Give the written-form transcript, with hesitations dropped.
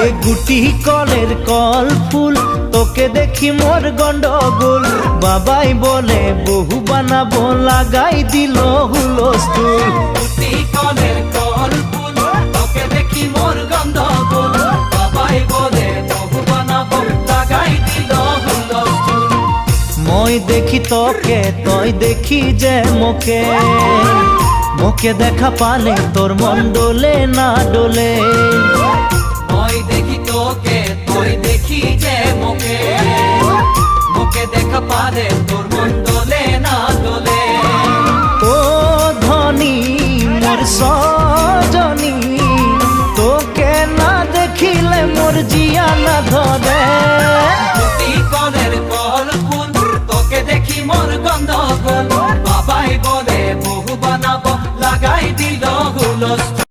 এ গুটি কলের কল ফুল তোকে দেখি মোর গন্ডগোল বাবাই বলে বহু বানাবো লাগাই দিল হুলস্থুল গুটি কলের কল ফুল তোকে দেখি মোর গন্ডগোল বাবাই বলে বহু বানাবো লাগাই দিল হুলস্থুল মই দেখি তোকে তই দেখি যে মোকে মোকে দেখা পালে তোর মন ডোলে না ডোলে মই দেখি তোকে তুই দেখি যে মোকে মোকে দেখা পারে তোর মন দোলে না দোলে ও ধনী মোর